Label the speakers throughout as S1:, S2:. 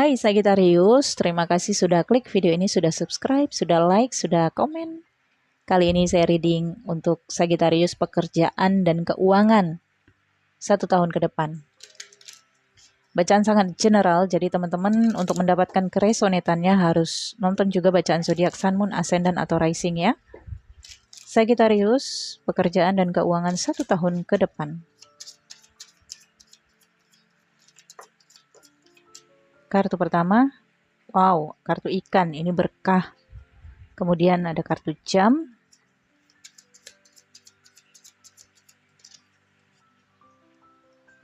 S1: Hai Sagittarius, terima kasih sudah klik video ini, sudah subscribe, sudah like, sudah komen. Kali ini saya reading untuk Sagittarius pekerjaan dan keuangan 1 tahun ke depan. Bacaan sangat general, jadi teman-teman untuk mendapatkan keresonetannya harus nonton juga bacaan zodiak Sun, Moon, Ascendant atau Rising ya. Sagittarius, pekerjaan dan keuangan 1 tahun ke depan. Kartu pertama, wow, kartu ikan, ini berkah. Kemudian ada kartu jam,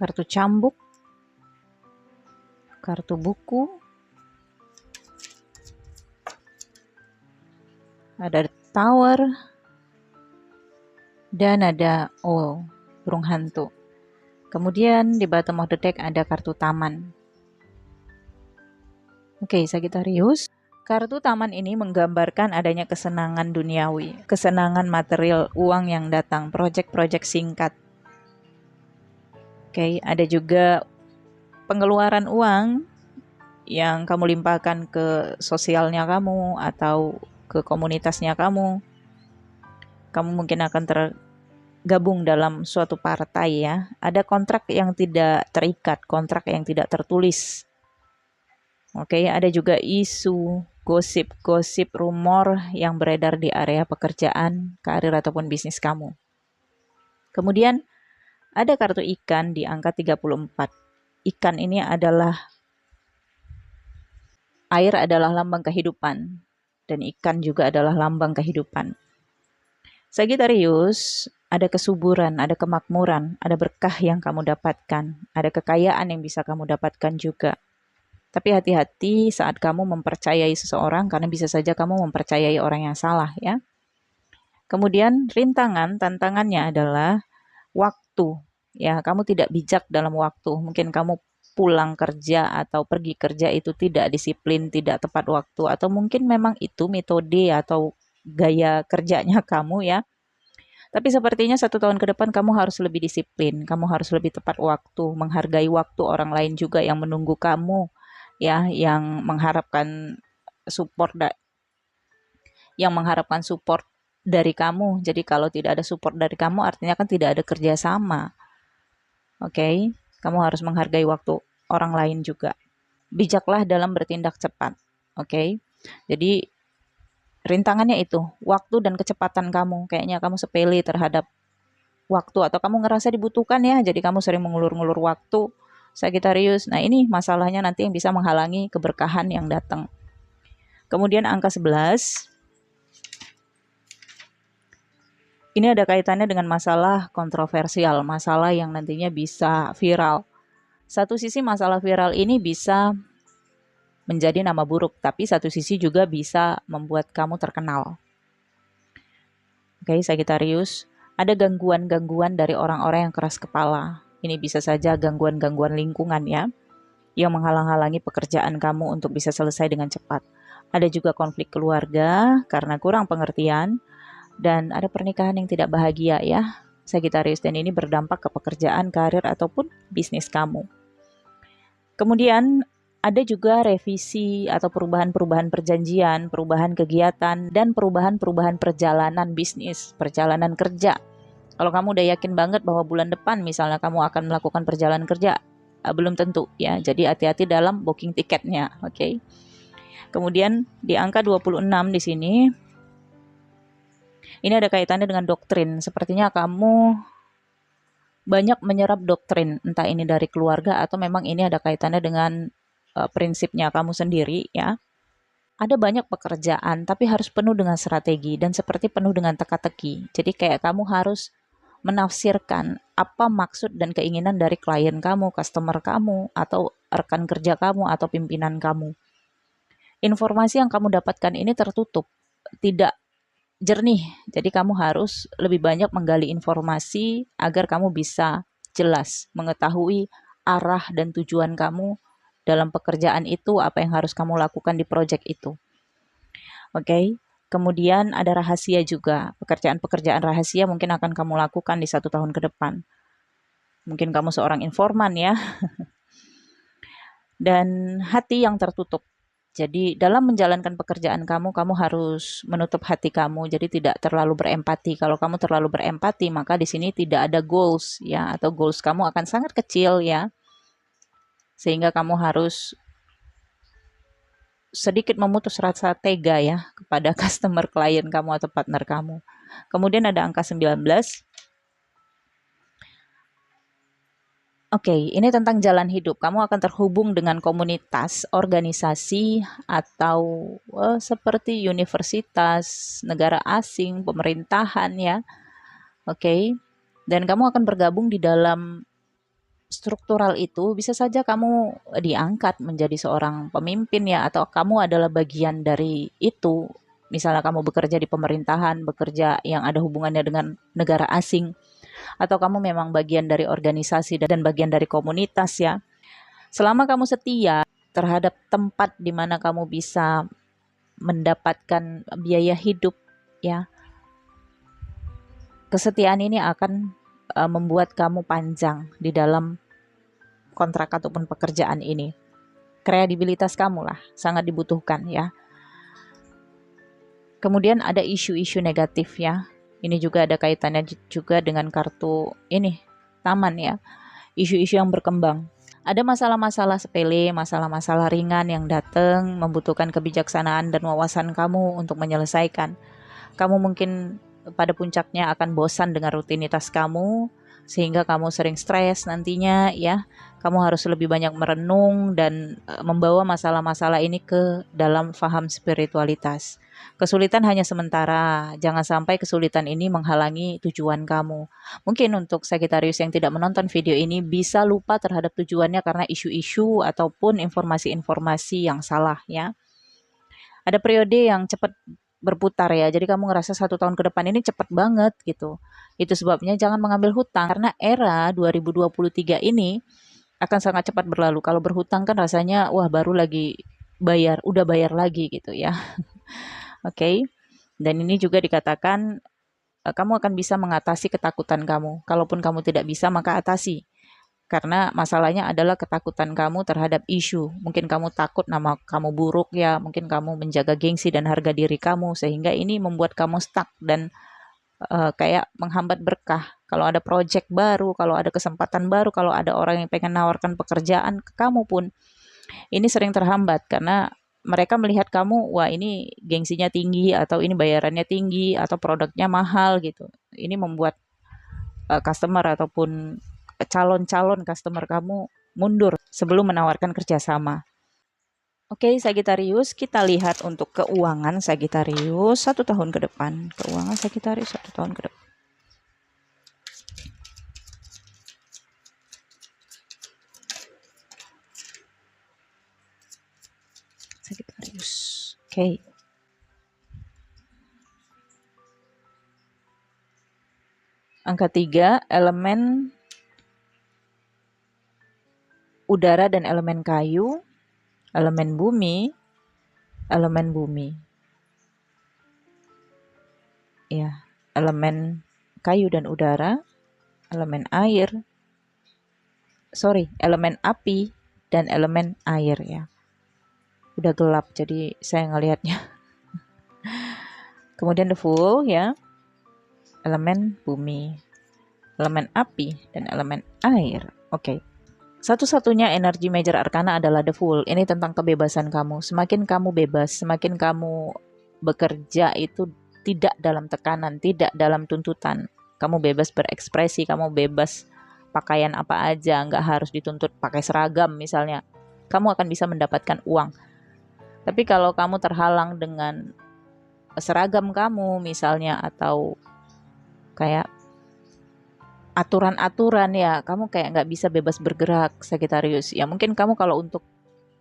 S1: kartu cambuk, kartu buku, ada tower, dan ada burung hantu. Kemudian di bottom of the deck ada kartu taman. Oke, Sagittarius, kartu taman ini menggambarkan adanya kesenangan duniawi, kesenangan material, uang yang datang, proyek-proyek singkat. Oke, ada juga pengeluaran uang yang kamu limpahkan ke sosialnya kamu atau ke komunitasnya kamu. Kamu mungkin akan tergabung dalam suatu partai ya. Ada kontrak yang tidak terikat, kontrak yang tidak tertulis. Oke, ada juga isu, gosip-gosip, rumor yang beredar di area pekerjaan, karir ataupun bisnis kamu. Kemudian ada kartu ikan di angka 34. Ikan ini adalah air, adalah lambang kehidupan, dan ikan juga adalah lambang kehidupan. Sagittarius, ada kesuburan, ada kemakmuran, ada berkah yang kamu dapatkan, ada kekayaan yang bisa kamu dapatkan juga. Tapi hati-hati saat kamu mempercayai seseorang, karena bisa saja kamu mempercayai orang yang salah ya. Kemudian rintangan, tantangannya adalah waktu. Ya, kamu tidak bijak dalam waktu. Mungkin kamu pulang kerja atau pergi kerja itu tidak disiplin, tidak tepat waktu. Atau mungkin memang itu metode atau gaya kerjanya kamu ya. Tapi sepertinya 1 tahun ke depan kamu harus lebih disiplin. Kamu harus lebih tepat waktu, menghargai waktu orang lain juga yang menunggu kamu. Ya, yang mengharapkan support dari kamu. Jadi kalau tidak ada support dari kamu artinya kan tidak ada kerjasama. Oke, kamu harus menghargai waktu orang lain juga. Bijaklah dalam bertindak cepat. Oke, jadi rintangannya itu waktu dan kecepatan kamu. Kayaknya kamu sepele terhadap waktu atau kamu ngerasa dibutuhkan ya. Jadi kamu sering mengulur-ngulur waktu. Sagittarius, nah ini masalahnya nanti yang bisa menghalangi keberkahan yang datang. Kemudian angka 11, ini ada kaitannya dengan masalah kontroversial, masalah yang nantinya bisa viral. Satu sisi masalah viral ini bisa menjadi nama buruk, tapi satu sisi juga bisa membuat kamu terkenal. Oke, Sagittarius, ada gangguan-gangguan dari orang-orang yang keras kepala. Ini bisa saja gangguan-gangguan lingkungan ya, yang menghalang-halangi pekerjaan kamu untuk bisa selesai dengan cepat. Ada juga konflik keluarga karena kurang pengertian, dan ada pernikahan yang tidak bahagia ya, Sagittarius, dan ini berdampak ke pekerjaan, karir, ataupun bisnis kamu. Kemudian ada juga revisi atau perubahan-perubahan perjanjian, perubahan kegiatan, dan perubahan-perubahan perjalanan bisnis, perjalanan kerja. Kalau kamu udah yakin banget bahwa bulan depan misalnya kamu akan melakukan perjalanan kerja, belum tentu ya. Jadi hati-hati dalam booking tiketnya, oke? Kemudian di angka 26 di sini, ini ada kaitannya dengan doktrin. Sepertinya kamu banyak menyerap doktrin, entah ini dari keluarga atau memang ini ada kaitannya dengan prinsipnya kamu sendiri ya. Ada banyak pekerjaan tapi harus penuh dengan strategi dan seperti penuh dengan teka-teki. Jadi kayak kamu harus menafsirkan apa maksud dan keinginan dari klien kamu, customer kamu, atau rekan kerja kamu, atau pimpinan kamu. Informasi yang kamu dapatkan ini tertutup, tidak jernih. Jadi kamu harus lebih banyak menggali informasi agar kamu bisa jelas mengetahui arah dan tujuan kamu dalam pekerjaan itu, apa yang harus kamu lakukan di proyek itu. Oke. Kemudian ada rahasia juga. Pekerjaan-pekerjaan rahasia mungkin akan kamu lakukan di 1 tahun ke depan. Mungkin kamu seorang informan ya. dan hati yang tertutup. Jadi dalam menjalankan pekerjaan kamu, kamu harus menutup hati kamu. Jadi tidak terlalu berempati. Kalau kamu terlalu berempati, maka di sini tidak ada goals ya, atau goals kamu akan sangat kecil ya. Sehingga kamu harus sedikit memutus rasa tega ya kepada customer, klien kamu atau partner kamu. Kemudian ada angka 19. Oke, ini tentang jalan hidup. Kamu akan terhubung dengan komunitas, organisasi, atau seperti universitas, negara asing, pemerintahan ya. Oke, dan kamu akan bergabung di dalam struktural itu. Bisa saja kamu diangkat menjadi seorang pemimpin ya, atau kamu adalah bagian dari itu. Misalnya kamu bekerja di pemerintahan, bekerja yang ada hubungannya dengan negara asing, atau kamu memang bagian dari organisasi dan bagian dari komunitas ya. Selama kamu setia terhadap tempat di mana kamu bisa mendapatkan biaya hidup ya, kesetiaan ini akan membuat kamu panjang di dalam kontrak ataupun pekerjaan ini. Kredibilitas kamu lah sangat dibutuhkan ya. Kemudian ada isu-isu negatif ya. Ini juga ada kaitannya juga dengan kartu ini, taman ya. Isu-isu yang berkembang. Ada masalah-masalah sepele, masalah-masalah ringan yang datang membutuhkan kebijaksanaan dan wawasan kamu untuk menyelesaikan. Kamu mungkin pada puncaknya akan bosan dengan rutinitas kamu, sehingga kamu sering stres nantinya ya. Kamu harus lebih banyak merenung dan membawa masalah-masalah ini ke dalam faham spiritualitas. Kesulitan hanya sementara, jangan sampai kesulitan ini menghalangi tujuan kamu. Mungkin untuk Sagittarius yang tidak menonton video ini bisa lupa terhadap tujuannya karena isu-isu ataupun informasi-informasi yang salah ya. Ada periode yang cepat berputar ya, jadi kamu ngerasa 1 tahun ke depan ini cepat banget gitu. Itu sebabnya jangan mengambil hutang, karena era 2023 ini akan sangat cepat berlalu. Kalau berhutang kan rasanya wah baru lagi bayar, udah bayar lagi gitu ya. Oke. Dan ini juga dikatakan kamu akan bisa mengatasi ketakutan kamu. Kalaupun kamu tidak bisa, maka atasi. Karena masalahnya adalah ketakutan kamu terhadap isu. Mungkin kamu takut nama kamu buruk ya, mungkin kamu menjaga gengsi dan harga diri kamu, sehingga ini membuat kamu stuck dan kayak menghambat berkah. Kalau ada project baru, kalau ada kesempatan baru, kalau ada orang yang pengen nawarkan pekerjaan ke kamu pun, ini sering terhambat karena mereka melihat kamu, wah ini gengsinya tinggi, atau ini bayarannya tinggi, atau produknya mahal gitu. Ini membuat customer ataupun calon-calon customer kamu mundur sebelum menawarkan kerjasama. Oke, Sagittarius, kita lihat untuk keuangan Sagittarius 1 tahun ke depan. Keuangan Sagittarius 1 tahun ke depan. Sagittarius. Oke. Angka 3, elemen udara dan elemen kayu, elemen bumi, elemen bumi. Ya, elemen kayu dan udara, elemen air, elemen api dan elemen air ya. Udah gelap jadi saya ngelihatnya. Kemudian the Fool ya, elemen bumi, elemen api dan elemen air. Oke. Satu-satunya energi major arcana adalah the Fool. Ini tentang kebebasan kamu. Semakin kamu bebas, semakin kamu bekerja itu tidak dalam tekanan, tidak dalam tuntutan. Kamu bebas berekspresi, kamu bebas pakaian apa aja, nggak harus dituntut pakai seragam misalnya. Kamu akan bisa mendapatkan uang. Tapi kalau kamu terhalang dengan seragam kamu misalnya, atau kayak aturan-aturan ya, kamu kayak nggak bisa bebas bergerak, Sagittarius. Ya mungkin kamu kalau untuk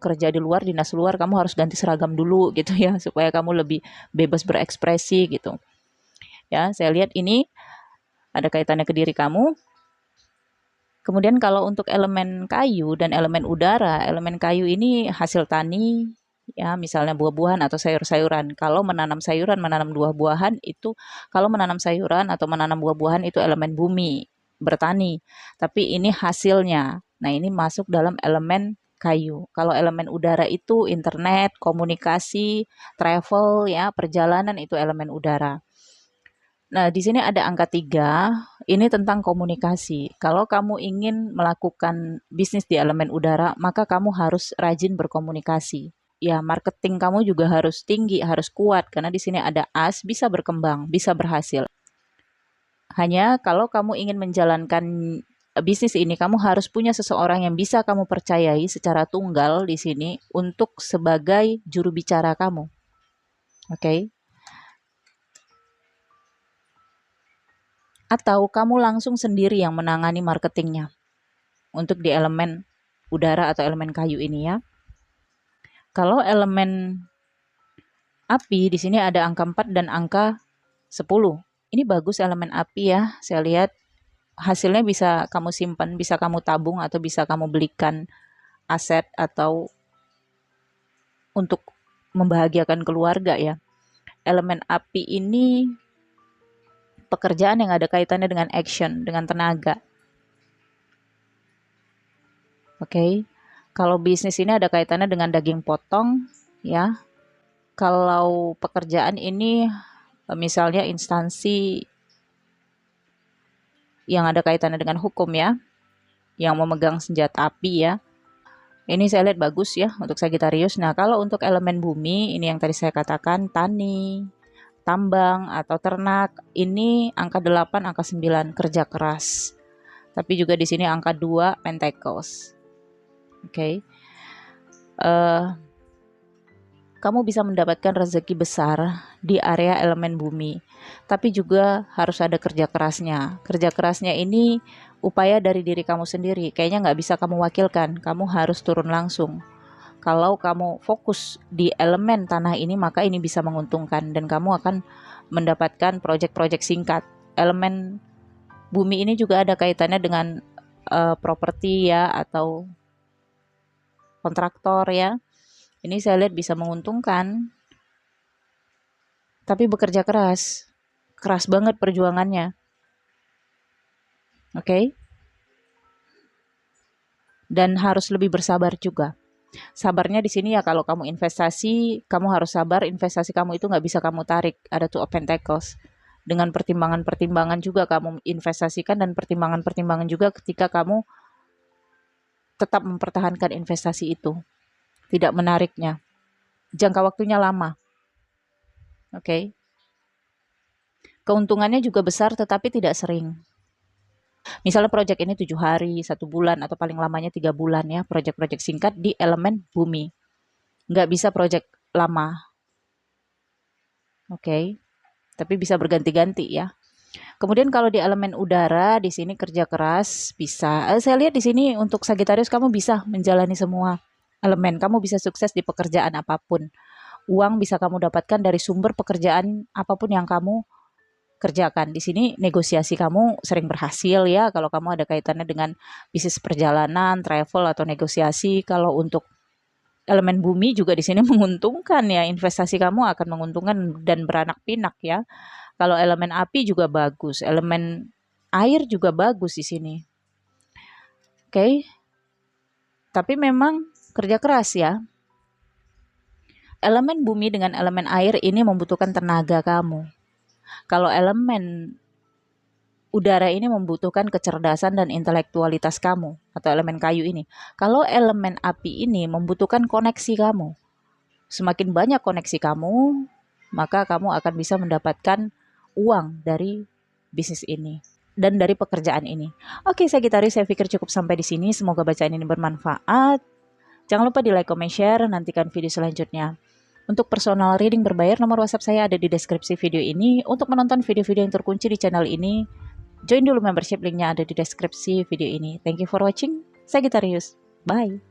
S1: kerja di luar, dinas luar, kamu harus ganti seragam dulu gitu ya, supaya kamu lebih bebas berekspresi gitu. Ya, saya lihat ini ada kaitannya ke diri kamu. Kemudian kalau untuk elemen kayu dan elemen udara, elemen kayu ini hasil tani, ya misalnya buah-buahan atau sayur-sayuran. Kalau menanam sayuran, menanam buah-buahan itu, kalau menanam sayuran atau menanam buah-buahan itu elemen bumi, bertani. Tapi ini hasilnya. Nah, ini masuk dalam elemen kayu. Kalau elemen udara itu internet, komunikasi, travel ya, perjalanan itu elemen udara. Nah, di sini ada angka 3, ini tentang komunikasi. Kalau kamu ingin melakukan bisnis di elemen udara, maka kamu harus rajin berkomunikasi. Ya, marketing kamu juga harus tinggi, harus kuat, karena di sini ada as, bisa berkembang, bisa berhasil. Hanya kalau kamu ingin menjalankan bisnis ini, kamu harus punya seseorang yang bisa kamu percayai secara tunggal di sini untuk sebagai juru bicara kamu. Oke? Atau kamu langsung sendiri yang menangani marketingnya untuk di elemen udara atau elemen kayu ini ya. Kalau elemen api di sini ada angka 4 dan angka 10. Ini bagus elemen api ya. Saya lihat hasilnya bisa kamu simpan, bisa kamu tabung atau bisa kamu belikan aset atau untuk membahagiakan keluarga ya. Elemen api ini pekerjaan yang ada kaitannya dengan action, dengan tenaga. Oke. Kalau bisnis ini ada kaitannya dengan daging potong ya. Kalau pekerjaan ini misalnya instansi yang ada kaitannya dengan hukum ya, yang memegang senjata api ya. Ini saya lihat bagus ya untuk Sagittarius. Nah, kalau untuk elemen bumi, ini yang tadi saya katakan, tani, tambang, atau ternak, ini angka 8, angka 9, kerja keras. Tapi juga di sini angka 2, Pentacles. Oke. Kamu bisa mendapatkan rezeki besar di area elemen bumi. Tapi juga harus ada kerja kerasnya. Kerja kerasnya ini upaya dari diri kamu sendiri. Kayaknya nggak bisa kamu wakilkan. Kamu harus turun langsung. Kalau kamu fokus di elemen tanah ini, maka ini bisa menguntungkan. Dan kamu akan mendapatkan proyek-proyek singkat. Elemen bumi ini juga ada kaitannya dengan properti ya, atau kontraktor ya. Ini saya lihat bisa menguntungkan. Tapi bekerja keras. Keras banget perjuangannya. Oke? Dan harus lebih bersabar juga. Sabarnya di sini ya, kalau kamu investasi, kamu harus sabar. Investasi kamu itu nggak bisa kamu tarik. Ada Two of Pentacles. Dengan pertimbangan-pertimbangan juga kamu investasikan, dan pertimbangan-pertimbangan juga ketika kamu tetap mempertahankan investasi itu. Tidak menariknya. Jangka waktunya lama. Oke? Keuntungannya juga besar tetapi tidak sering. Misalnya proyek ini 7 hari, 1 bulan, atau paling lamanya 3 bulan ya, proyek-proyek singkat di elemen bumi. Nggak bisa proyek lama. Oke. Tapi bisa berganti-ganti ya. Kemudian kalau di elemen udara, di sini kerja keras bisa. Saya lihat di sini untuk Sagittarius kamu bisa menjalani semua elemen. Kamu bisa sukses di pekerjaan apapun. Uang bisa kamu dapatkan dari sumber pekerjaan apapun yang kamu kerjakan. Di sini negosiasi kamu sering berhasil ya, kalau kamu ada kaitannya dengan bisnis perjalanan, travel, atau negosiasi. Kalau untuk elemen bumi juga di sini menguntungkan ya, investasi kamu akan menguntungkan dan beranak pinak ya. Kalau elemen api juga bagus, elemen air juga bagus di sini. Oke. Tapi memang kerja keras ya. Elemen bumi dengan elemen air ini membutuhkan tenaga kamu. Kalau elemen udara ini membutuhkan kecerdasan dan intelektualitas kamu, atau elemen kayu ini. Kalau elemen api ini membutuhkan koneksi kamu. Semakin banyak koneksi kamu, maka kamu akan bisa mendapatkan uang dari bisnis ini dan dari pekerjaan ini. Oke, Sagittarius, saya pikir cukup sampai di sini. Semoga bacaan ini bermanfaat. Jangan lupa di like, comment, share. Nantikan video selanjutnya. Untuk personal reading berbayar, nomor WhatsApp saya ada di deskripsi video ini. Untuk menonton video-video yang terkunci di channel ini, join dulu membership, linknya ada di deskripsi video ini. Thank you for watching. Sagittarius. Bye.